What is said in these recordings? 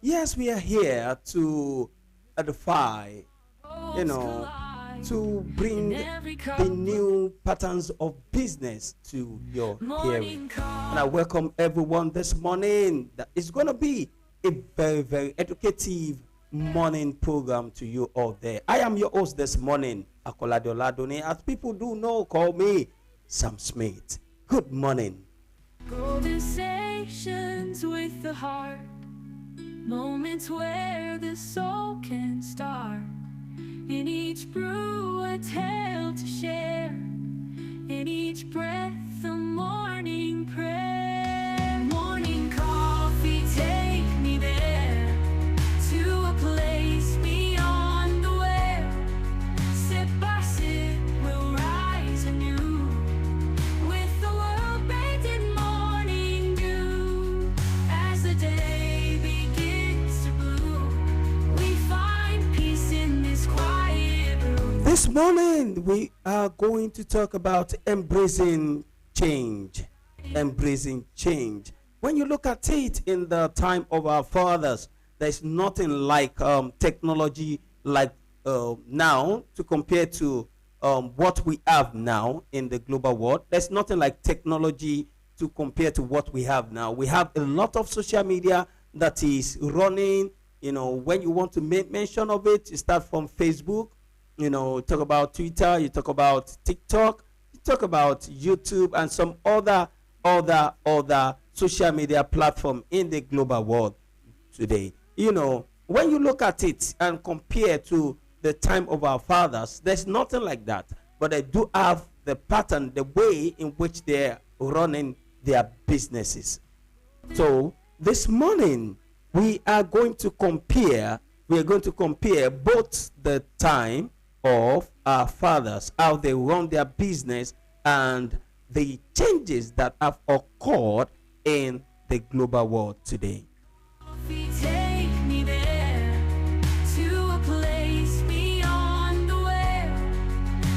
Yes, we are here to edify, you know, to bring the new patterns of business to your hearing. And I welcome everyone this morning. That is going to be a very, very educative morning program to you all there. I am your host this morning, Akolade Oladone. As people do know, call me Sam Smith. Good morning. Conversations with the heart, moments where the soul can start. In each brew, a tale to share. In each breath, a morning prayer. Morning coffee, take me there to a place beyond the well. Sip by sip, we'll rise anew with the world bathed in morning dew. As the day begins to bloom, we find peace in this quiet room. This morning, we are going to talk about embracing change. Embracing change. When you look at it in the time of our fathers, there's nothing like technology like now to compare to what we have now in the global world. There's nothing like technology to compare to what we have now. We have a lot of social media that is running. When you want to make mention of it, you start from Facebook. Talk about Twitter, you talk about TikTok, you talk about YouTube and some other social media platform in the global world today. When you look at it and compare to the time of our fathers, there's nothing like that. But they do have the pattern, the way in which they're running their businesses. So this morning we are going to compare both the time of our fathers, how they run their business, and the changes that have occurred in the global world today. Take me there to a place beyond the well.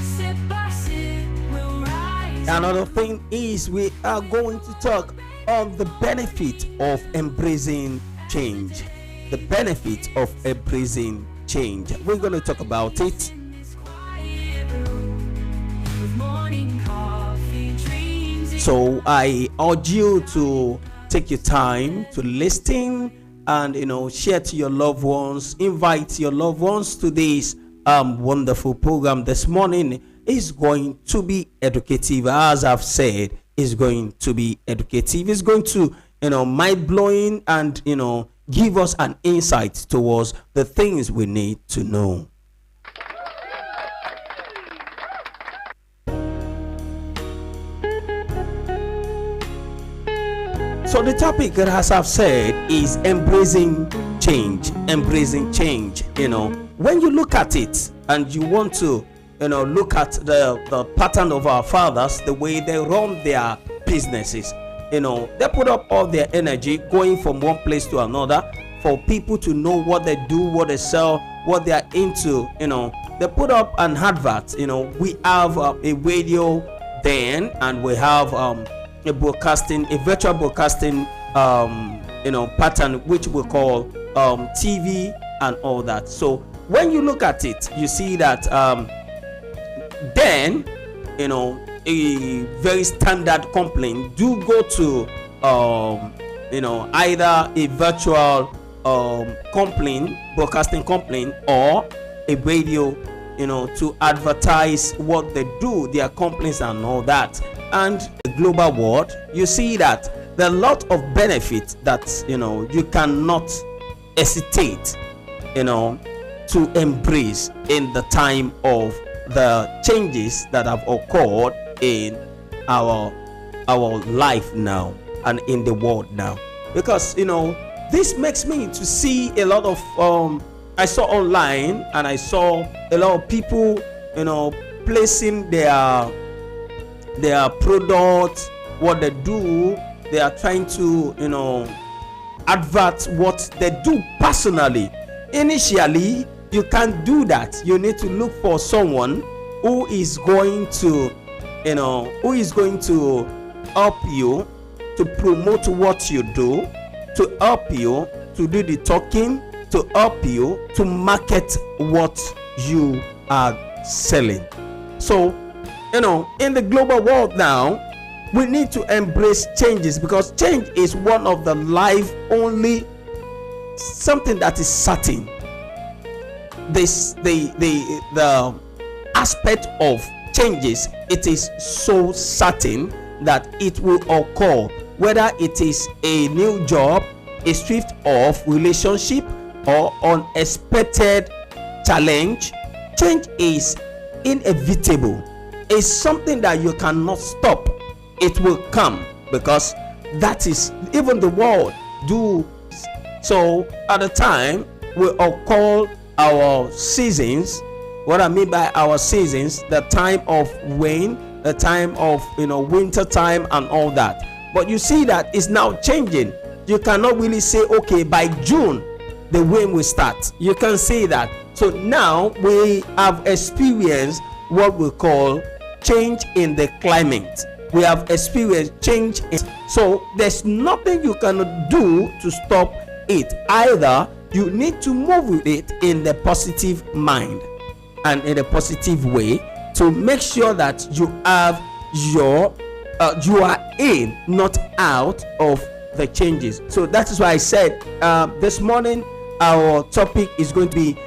Sip by sip, we'll rise. Another thing is we are going to talk on the benefit of embracing change. The benefit of embracing change. We're going to talk about it. In this quiet room, with morning coffee, dreams. So I urge you to take your time to listen and share to your loved ones, invite your loved ones to this wonderful program this morning. Is going to be educative, as I've said. Is going to be educative. It's going to mind blowing and give us an insight towards the things we need to know. So the topic, as I've said, is embracing change. Embracing change. When you look at it and you want to, look at the pattern of our fathers, the way they run their businesses, they put up all their energy going from one place to another for people to know what they do, what they sell, what they are into. They put up an advert. We have a radio then, and we have a virtual broadcasting pattern, which we call TV and all that. So when you look at it, you see that then a very standard complaint do go to either a virtual broadcasting complaint, or a radio to advertise what they do, their complaints and all that. And the global world, you see that there are a lot of benefits that you cannot hesitate to embrace in the time of the changes that have occurred in our life now and in the world now. Because this makes me to see a lot of I saw online, and I saw a lot of people placing their products, what they do. They are trying to advert what they do personally. Initially, you can't do that. You need to look for someone who is going to help you to promote what you do, to help you to do the talking, to help you to market what you are selling. So, in the global world now, we need to embrace changes, because change is one of the life only something that is certain. The aspect of changes, it is so certain that it will occur, whether it is a new job, a shift of relationship, or unexpected challenge. Change is inevitable. It's something that you cannot stop. It will come, because that is even the world do. So at the time we all call our seasons. What I mean by our seasons, the time of rain, the time of winter time and all that. But you see that it's now changing. You cannot really say, okay, by June the rain will start. You can say that. So now we have experienced what we call change in the climate. We have experienced change so there's nothing you can do to stop it. Either you need to move with it in the positive mind and in a positive way, to make sure that you have you are in, not out of the changes. So that is why I said this morning our topic is going to be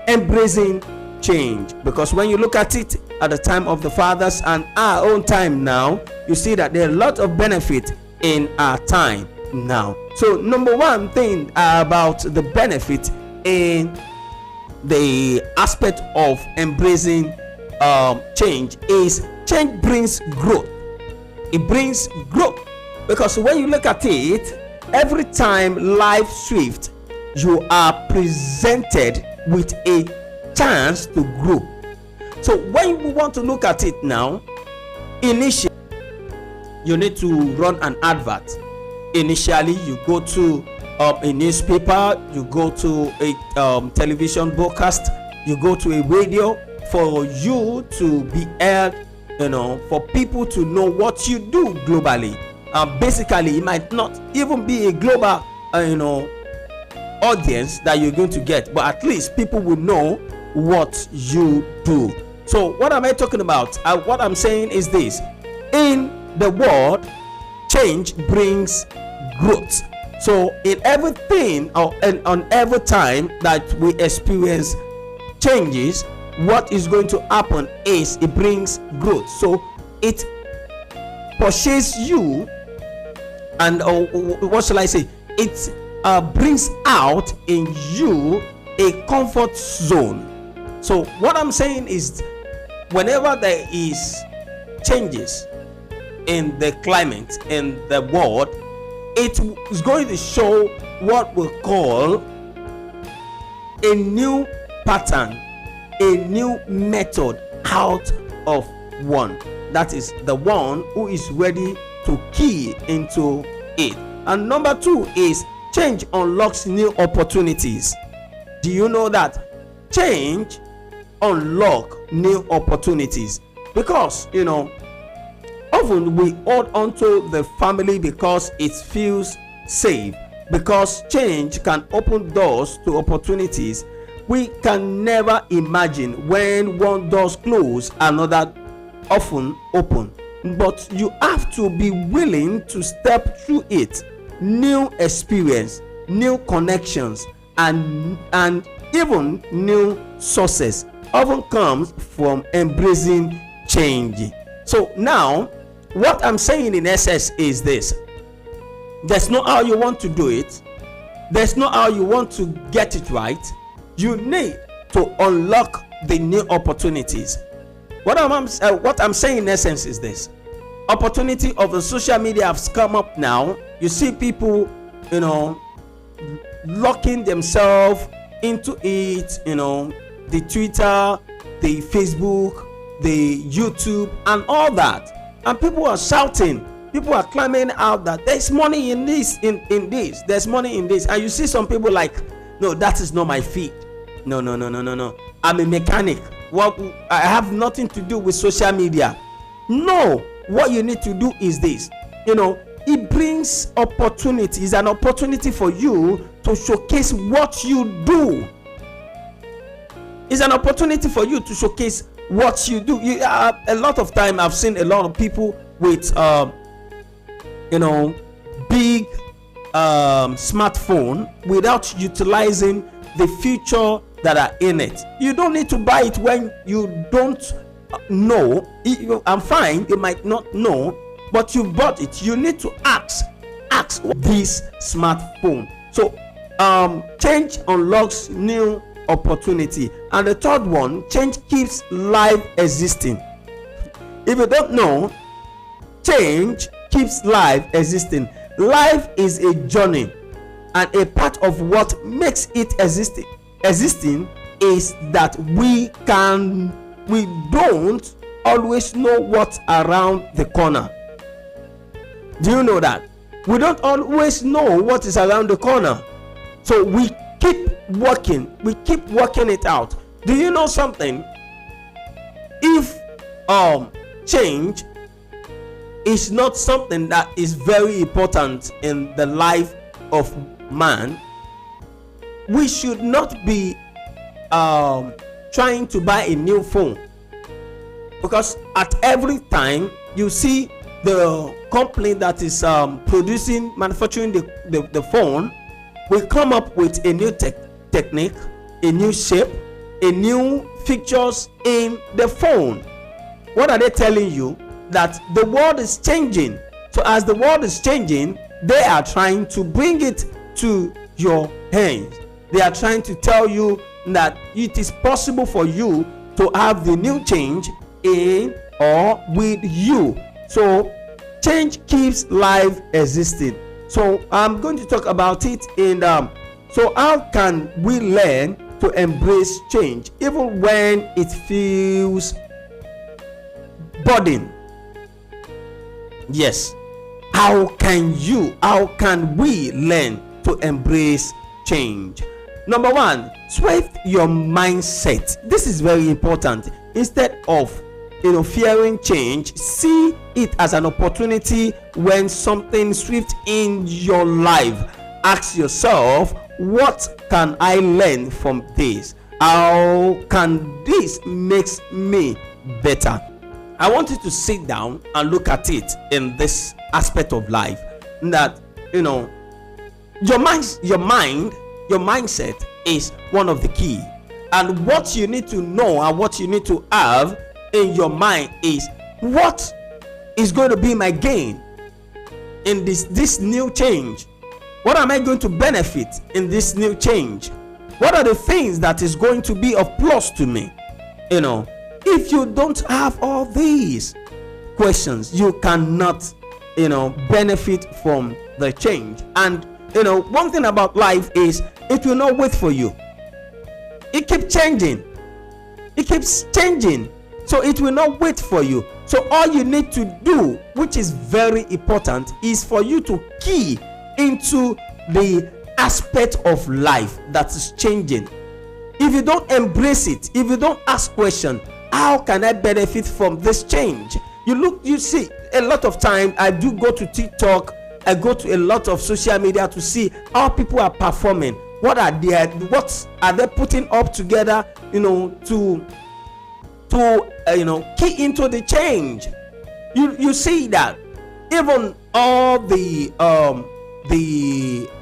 embracing change, because when you look at it at the time of the fathers and our own time now, you see that there are a lot of benefit in our time now. So number one thing about the benefit in the aspect of embracing change is change brings growth. It brings growth, because when you look at it, every time life shifts, you are presented with a chance to grow. So when we want to look at it now, initially you need to run an advert. Initially you go to a newspaper, you go to a television broadcast, you go to a radio, for you to be heard, for people to know what you do globally. Basically it might not even be a global audience that you're going to get, but at least people will know what you do. So what am I talking about? What I'm saying is this: in the world, change brings growth. So in everything on every time that we experience changes, what is going to happen is it brings growth. So it pushes you, and what shall I say, it brings out in you a comfort zone. So what I'm saying is, whenever there is changes in the climate, in the world, it is going to show what we call a new pattern, a new method out of one. That is the one who is ready to key into it. And number two is change unlocks new opportunities. Do you know that change unlock new opportunities? Because often we hold onto the family because it feels safe, because change can open doors to opportunities we can never imagine. When one door's closed, another often open, but you have to be willing to step through it. New experience, new connections, and even new sources often comes from embracing change. So now what I'm saying in essence is this: there's no how you want to do it, there's no how you want to get it right. You need to unlock the new opportunities. What I'm saying in essence is this: opportunity of the social media has come up now. You see people locking themselves into it, the Twitter, the Facebook, the YouTube and all that, and people are shouting, people are climbing out that there's money in this, in this, there's money in this. And you see some people like, no, that is not my field. No, I'm a mechanic. What, I have nothing to do with social media. No, what you need to do is this: it brings opportunities, an opportunity for you to showcase what you do. It's an opportunity for you to showcase what you do. A lot of time I've seen a lot of people with big smartphone without utilizing the feature that are in it. You don't need to buy it when you don't know. I'm fine, you might not know, but you bought it. You need to ask this smartphone. So change unlocks new opportunity. And the third one, change keeps life existing. If you don't know, change keeps life existing. Life is a journey, and a part of what makes it existing is that we don't always know what's around the corner. Do you know that? We don't always know what is around the corner. So we keep working it out. Do you know something? If change is not something that is very important in the life of man, we should not be trying to buy a new phone, because at every time you see the company that is manufacturing the phone will come up with a new technique, a new shape, a new features in the phone. What are they telling you? That the world is changing. So as the world is changing, they are trying to bring it to your hands. They are trying to tell you that it is possible for you to have the new change in or with you. So change keeps life existing. So I'm going to talk about it in so how can we learn to embrace change even when it feels burden? Yes, how can we learn to embrace change? Number one, switch your mindset. This is very important. Instead of fearing change, see it as an opportunity. When something swifts in your life, ask yourself, what can I learn from this? How can this make me better? I want you to sit down and look at it in this aspect of life, that your mindset is one of the key. And what you need to know and what you need to have in your mind is, what is going to be my gain in this new change? What am I going to benefit in this new change? What are the things that is going to be of plus to me? If you don't have all these questions, you cannot benefit from the change. And one thing about life is, it will not wait for you. It keeps changing. So it will not wait for you. So all you need to do, which is very important, is for you to key into the aspect of life that is changing. If you don't embrace it, if you don't ask questions, how can I benefit from this change? You see, a lot of time I do go to TikTok, I go to a lot of social media to see how people are performing. What are they putting up together, to key into the change. You see that even all the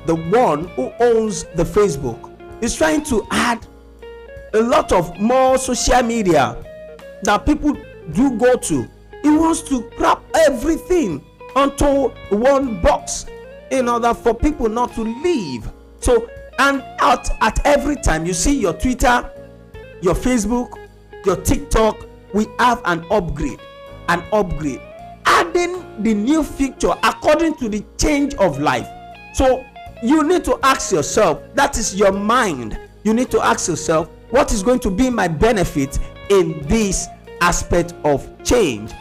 one who owns the Facebook is trying to add a lot of more social media that people do go to. He wants to wrap everything onto one box in order for people not to leave. So, and at every time you see your Twitter, your Facebook, your TikTok, we have an upgrade, adding the new feature according to the change of life. So you need to ask yourself, that is your mind. You need to ask yourself, what is going to be my benefit in this aspect of change,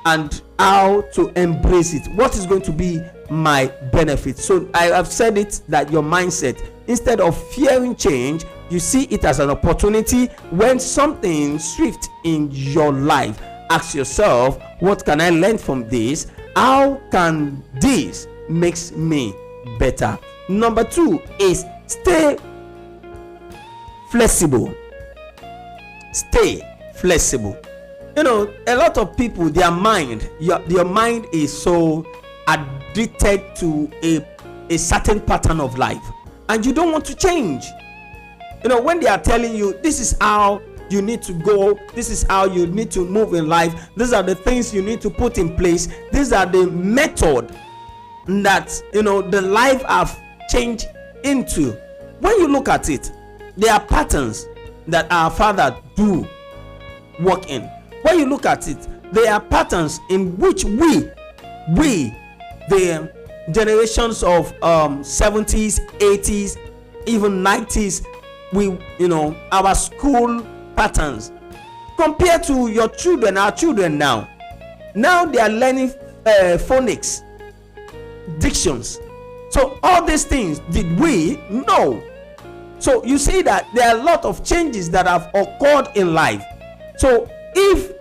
and how to embrace it? What is going to be my benefit? So I have said it, that your mindset, instead of fearing change, you see it as an opportunity. When something shifts in your life, ask yourself, what can I learn from this? How can this makes me better? Number two is stay flexible. Stay flexible. You know, a lot of people, their mind, your mind is so addicted to a certain pattern of life, and you don't want to change. You know, when they are telling you this is how you need to go, this is how you need to move in life, these are the things you need to put in place, these are the method that, you know, the life have changed into. When you look at it, there are patterns that our father do work in. When you look at it, there are patterns in which we the generations of 70s, 80s, even 90s, we, you know, our school patterns, compared to your children, our children now they are learning phonics, dictions. So all these things, did we? No. So you see that there are a lot of changes that have occurred in life. So if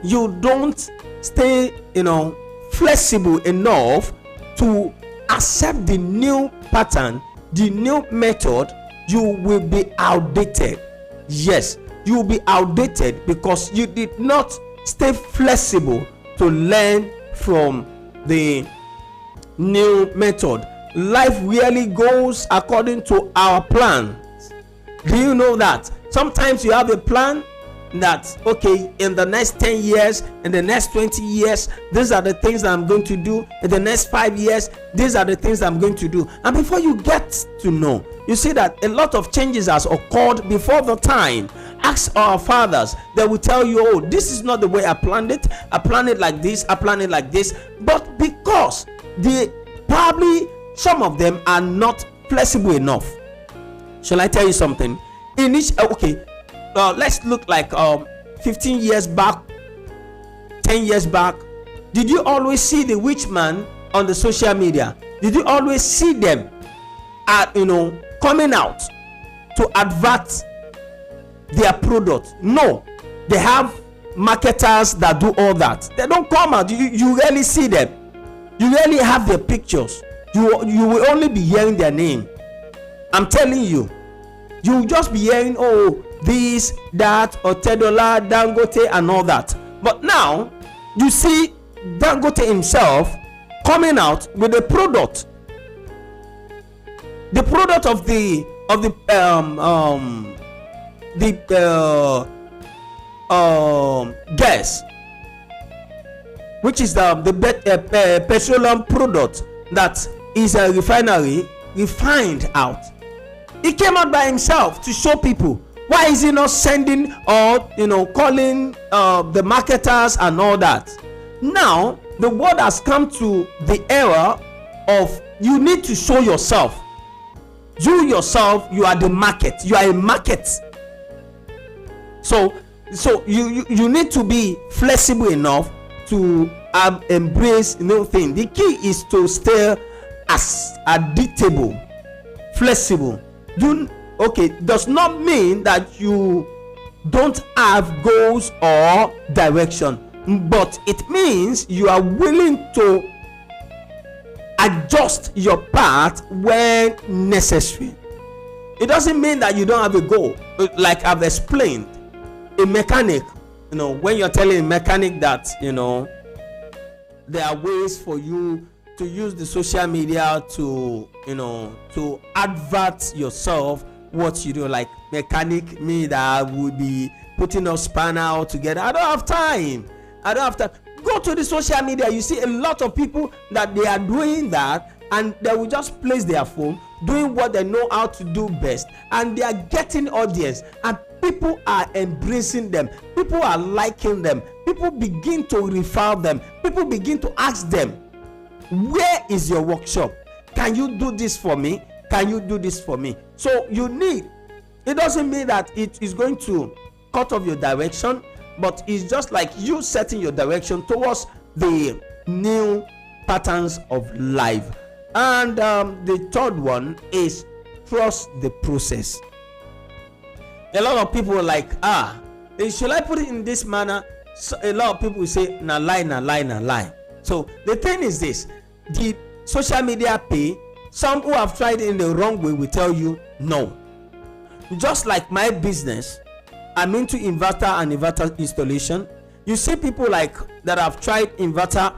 you don't stay, you know, flexible enough to accept the new pattern, the new method, you will be outdated. Yes, you will be outdated because you did not stay flexible to learn from the new method. Life really goes according to our plan. Do you know that? Sometimes you have a plan that, okay, in the next 10 years, in the next 20 years, these are the things that I'm going to do. In the next 5 years, these are the things I'm going to do. And before you get to know, you see that a lot of changes has occurred before the time. Ask our fathers, they will tell you, oh, this is not the way I planned it. I planned it like this, I planned it like this. But because they probably, some of them are not flexible enough. Shall I tell you something? In each, okay, let's look like 15 years back, 10 years back. Did you always see the witch man on the social media? Did you always see them at, you know, coming out to advert their product? No, they have marketers that do all that. They don't come out. You rarely see them. You rarely have their pictures. You will only be hearing their name. I'm telling you, you will just be hearing, oh, this, that, Otedola, Dangote, and all that. But now you see Dangote himself coming out with a product, the product of the gas, which is the petroleum product that is a refinery refined out. He came out by himself to show people. Why is he not sending or, you know, calling the marketers and all that? Now the world has come to the era of you need to show yourself. You yourself, you are the market. You are a market. So you need to be flexible enough to embrace new thing. The key is to stay as adaptable, flexible. Okay, does not mean that you don't have goals or direction, but it means you are willing to adjust your path when necessary. It doesn't mean that you don't have a goal. Like I've explained, a mechanic, you know, when you're telling a mechanic that, you know, there are ways for you to use the social media to, you know, to advert yourself, what you do. Like mechanic, me that would be putting up spanner all together. I don't have time. Go to the social media. You see a lot of people that they are doing that, and they will just place their phone doing what they know how to do best, and they are getting audience, and people are embracing them, people are liking them, people begin to refer them, people begin to ask them, where is your workshop? Can you do this for me? Can you do this for me? So you need, it doesn't mean that it is going to cut off your direction, but it's just like you setting your direction towards the new patterns of life. And the third one is trust the process. A lot of people are like, should I put it in this manner? So a lot of people will say, na lie. So the thing is this, the social media pay, Some who have tried in the wrong way will tell you no. Just like my business, I'm into inverter and inverter installation. You see people like that have tried inverter,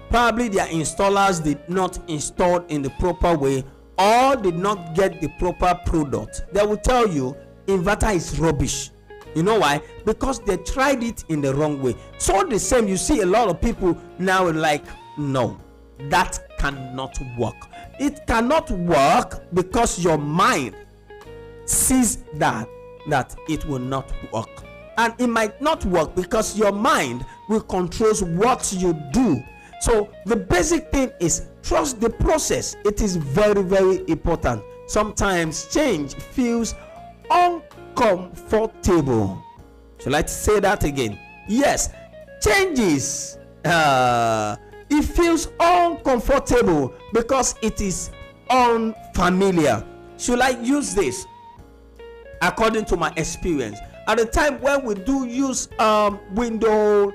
probably their installers did not install in the proper way or did not get the proper product. They will tell you inverter is rubbish. You know why? Because they tried it in the wrong way. So the same, you see a lot of people now like, no, that cannot work. It cannot work because your mind sees that it will not work. And it might not work because your mind will control what you do. So the basic thing is trust the process. It is very, very important. Sometimes change feels uncomfortable. Shall I say that again? Yes, changes. It feels uncomfortable because it is unfamiliar. Should I use this? According to my experience, at the time when we do use window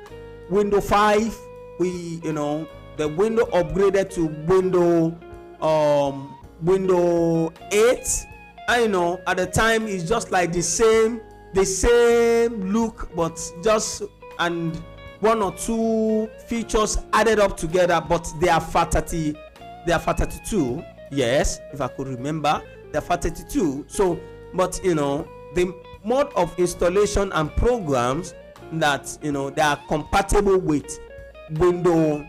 5, we the window upgraded to window 8. At the time it's just like the same look, but just and one or two features added up together, but they are FAT 32. Yes, if I could remember, they are FAT 32. So but the mode of installation and programs that they are compatible with window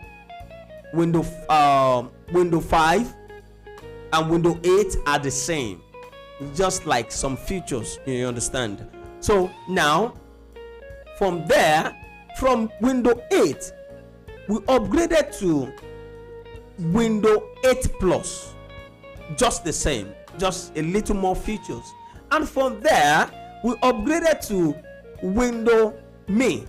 5 and window 8 are the same, just like some features, you understand. So now from window 8 we upgraded to window 8 plus, just the same, just a little more features. And from there we upgraded to window me.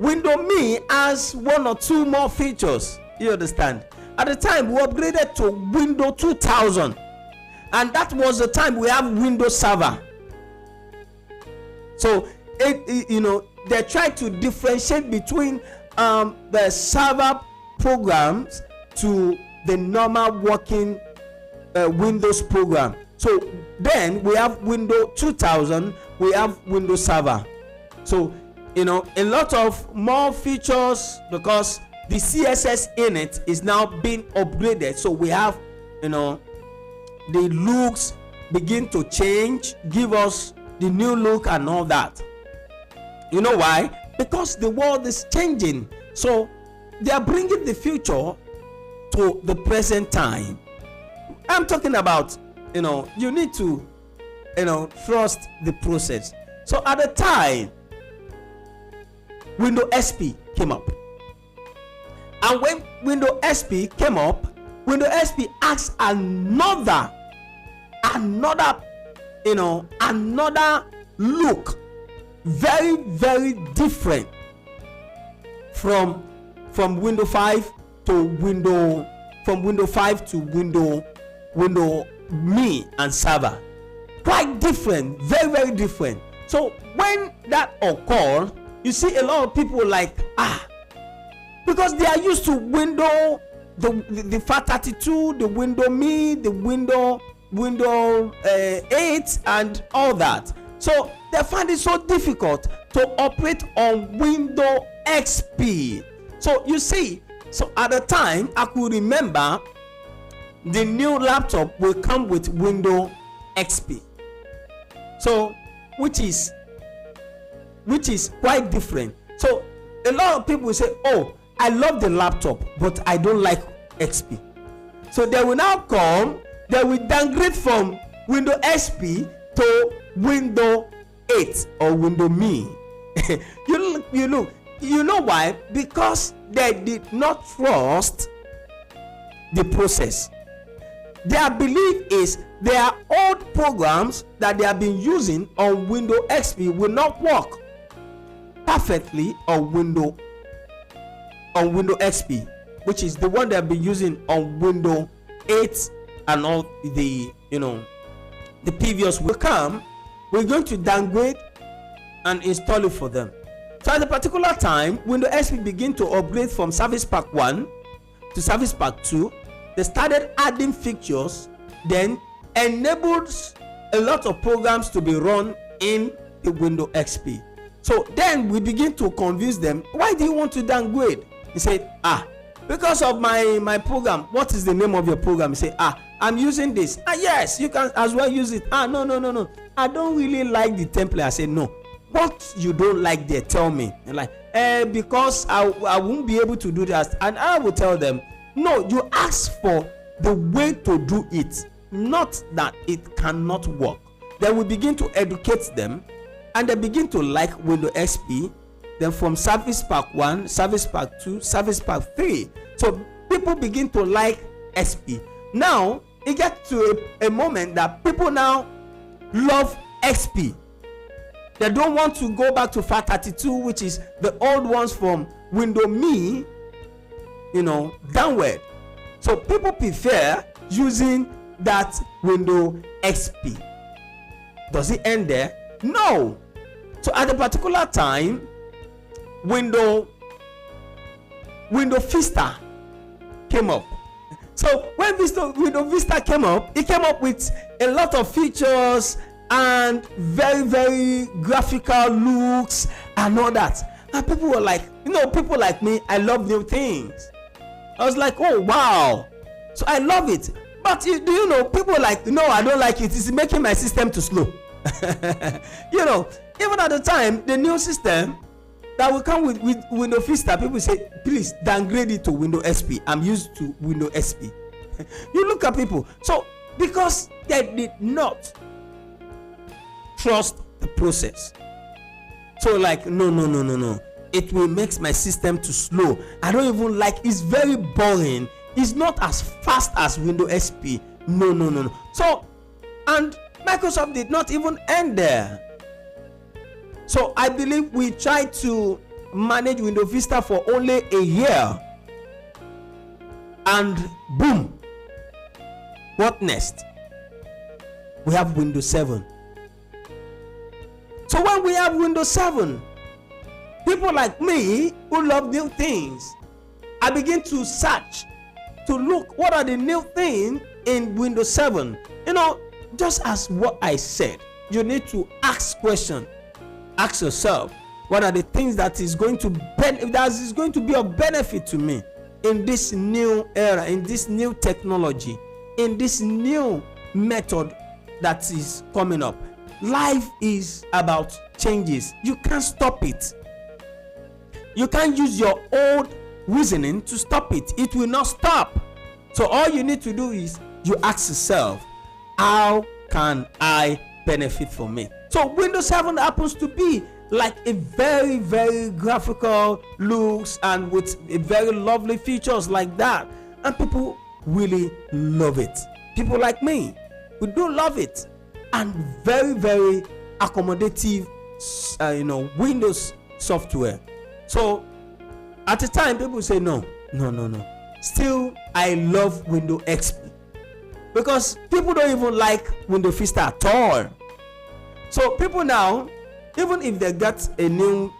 Window me has one or two more features, you understand. At the time we upgraded to window 2000, and that was the time we have Windows Server. So they try to differentiate between the server programs to the normal working Windows program. So then we have Windows 2000, we have Windows Server. So a lot of more features because the CSS in it is now being upgraded. So we have the looks begin to change, give us the new look and all that. You know why? Because the world is changing. So they are bringing the future to the present time. I'm talking about you need to trust the process. So at the time Windows XP came up, and when Windows XP came up, Windows XP asked another look, very, very different from Windows 5 to Windows 5 to window me and server. Quite different, very, very different. So when that occurred, you see a lot of people like because they are used to window the FAT 32, the window me, the window 8 and all that. So they find it so difficult to operate on Windows XP. So you see, so at the time I could remember the new laptop will come with Windows XP, so which is quite different. So a lot of people will say, oh, I love the laptop but I don't like XP. So they will now come, they will downgrade from Windows XP to Windows 8 or Windows Me. you know why? Because they did not trust the process. Their belief is their old programs that they have been using on Windows XP will not work perfectly on Windows XP, which is the one they have been using on Windows 8 and all the previous will come. We're going to downgrade and install it for them. So at a particular time, Windows XP begin to upgrade from Service Pack 1 to Service Pack 2, they started adding features, then enables a lot of programs to be run in the Windows XP. So then we begin to convince them, why do you want to downgrade? He said, because of my program. What is the name of your program? He said, I'm using this. Yes, you can as well use it. No, I don't really like the template. I said, no, what you don't like there, tell me. And like, because I won't be able to do that. And I will tell them, no, you ask for the way to do it, not that it cannot work. Then we begin to educate them, and they begin to like Windows XP. Then from Service Pack 1, Service Pack 2, Service Pack 3. So people begin to like XP. Now it gets to a moment that people now love XP. They don't want to go back to FAT32, which is the old ones from Windows Me, downward. So people prefer using that Windows XP. Does it end there? No. So at a particular time, Windows Vista came up. So when Windows Vista came up, it came up with a lot of features and very, very graphical looks and all that. And people were like, people like me, I love new things. I was like, oh wow, so I love it. But do you know, people like, no, I don't like it. It's making my system too slow. Even at the time, the new system that will come with Windows Vista, people say, please downgrade it to Windows XP. I'm used to Windows XP. You look at people. So because they did not trust the process, so like, no, it will make my system too slow. I don't even like, it's very boring. It's not as fast as Windows XP. No. So, and Microsoft did not even end there. So I believe we tried to manage Windows Vista for only a year, and boom, what next? We have Windows 7. So when we have Windows 7, people like me who love new things, I begin to search to look what are the new things in Windows 7. Just as what I said, you need to ask questions. Ask yourself, what are the things that is going to be of benefit to me in this new era, in this new technology, in this new method that is coming up. Life is about changes. You can't stop it. You can't use your old reasoning to stop it. It will not stop. So all you need to do is you ask yourself, how can I benefit from it? So Windows 7 happens to be like a very, very graphical looks and with a very lovely features like that, and people really love it. People like me, we do love it, and very, very accommodative Windows software. So at the time, people say no. Still, I love Windows XP because people don't even like Windows Vista at all. So people now, even if they get a new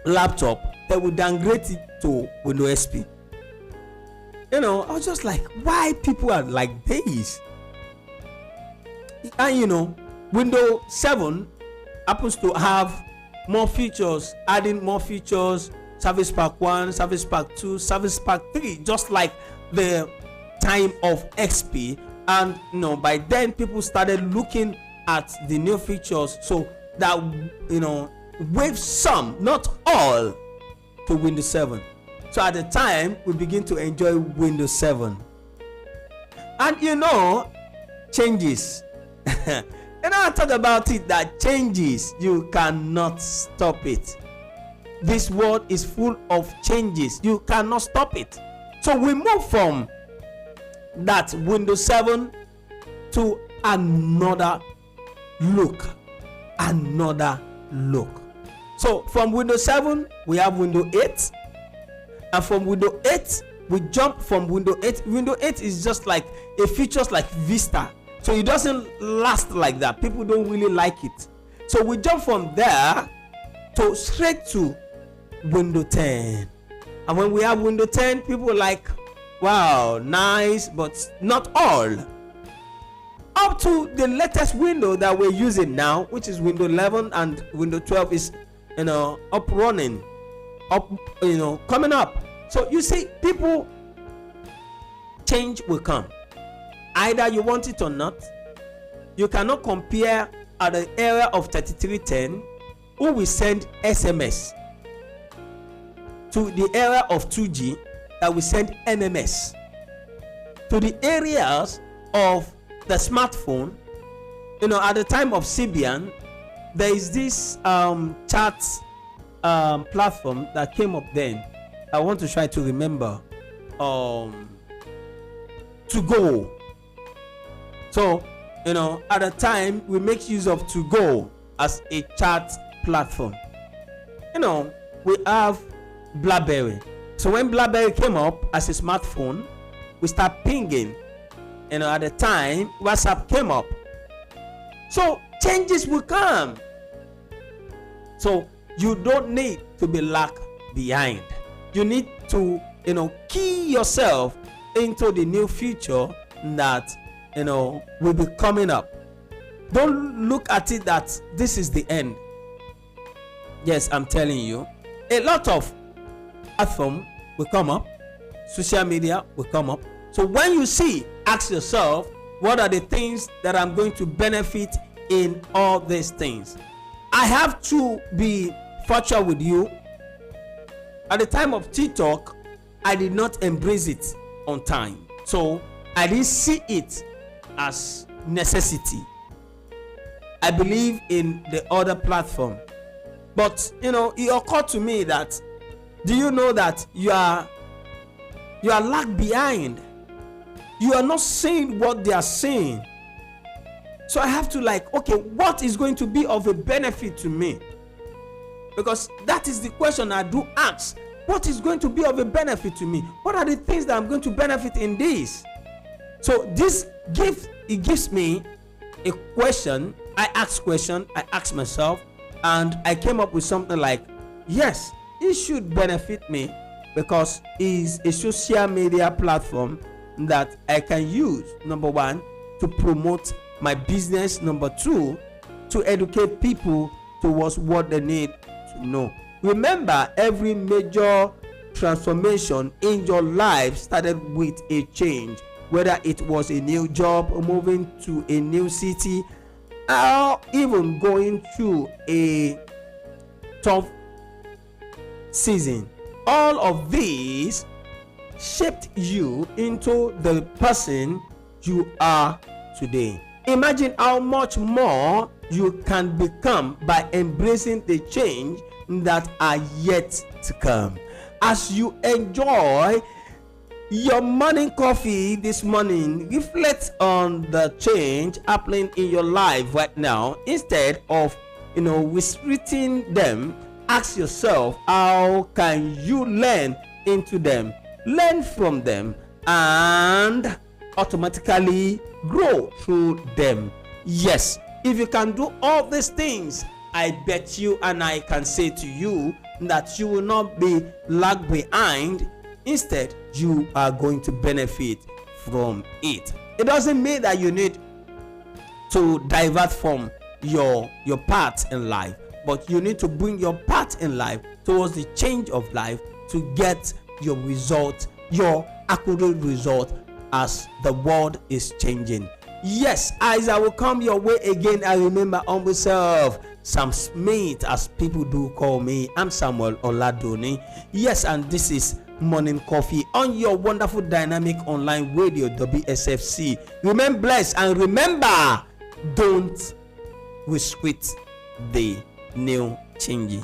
laptop, they will downgrade it to Windows XP. I was just like, why people are like this? And Windows 7 happens to have more features, adding more features. Service Pack 1, Service Pack 2, Service Pack 3, just like the time of XP. And by then people started looking at the new features, so that wave some, not all, to Windows 7. So at the time we begin to enjoy Windows 7, and changes. I talk about it, that changes, you cannot stop it. This world is full of changes, you cannot stop it. So we move from that Windows 7 to another look. So from Windows 7 we have Windows 8, and from Windows 8 we jump from Windows 8. Windows 8 is just like a features like Vista, so it doesn't last like that. People don't really like it. So we jump from there straight to Windows 10. And when we have Windows 10, people like, wow, nice, but not all. Up to the latest window that we're using now, which is Windows 11, and Windows 12 is, up running, coming up. So you see, people, change will come. Either you want it or not. You cannot compare at the era of 3310, who will send SMS, to the era of 2G that will send MMS, to the areas of the smartphone. At the time of Symbian, there is this chat platform that came up then. I want to try to remember. To go. So at the time, we make use of To Go as a chat platform. We have BlackBerry. So when BlackBerry came up as a smartphone, we start pinging. At the time, WhatsApp came up. So changes will come. So you don't need to be lag behind. You need to key yourself into the new future that will be coming up. Don't look at it that this is the end. Yes, I'm telling you, a lot of platform will come up, social media will come up. So when you see, ask yourself, what are the things that I'm going to benefit in all these things? I have to be fortunate with you. At the time of TikTok, I did not embrace it on time, so I didn't see it as necessity. I believe in the other platform, but it occurred to me that, do you know that you are lag behind? You are not seeing what they are saying. So I have to okay, what is going to be of a benefit to me? Because that is the question I do ask. What is going to be of a benefit to me? What are the things that I'm going to benefit in this? So this gives me a question. I ask myself, and I came up with something like, yes, it should benefit me because it's a social media platform that I can use, number one, to promote my business, number two, to educate people towards what they need to know. Remember, every major transformation in your life started with a change, whether it was a new job, moving to a new city, or even going through a tough season. All of these shaped you into the person you are today. Imagine how much more you can become by embracing the change that are yet to come. As you enjoy your morning coffee this morning, reflect on the change happening in your life right now. Instead of restricting them, ask yourself, how can you learn into them, learn from them, and automatically grow through them? Yes, if you can do all these things, I bet you, and I can say to you, that you will not be lag behind. Instead, you are going to benefit from it. It doesn't mean that you need to divert from your path in life, but you need to bring your path in life towards the change of life to get your result, your accurate result, as the world is changing. Yes, as I will come your way again, I remember on myself, Sam Smith, as people do call me. I'm Samuel Oladoni. Yes, and this is Morning Coffee on your wonderful dynamic online radio, WSFC. Remain blessed, and remember, don't restrict the new changes.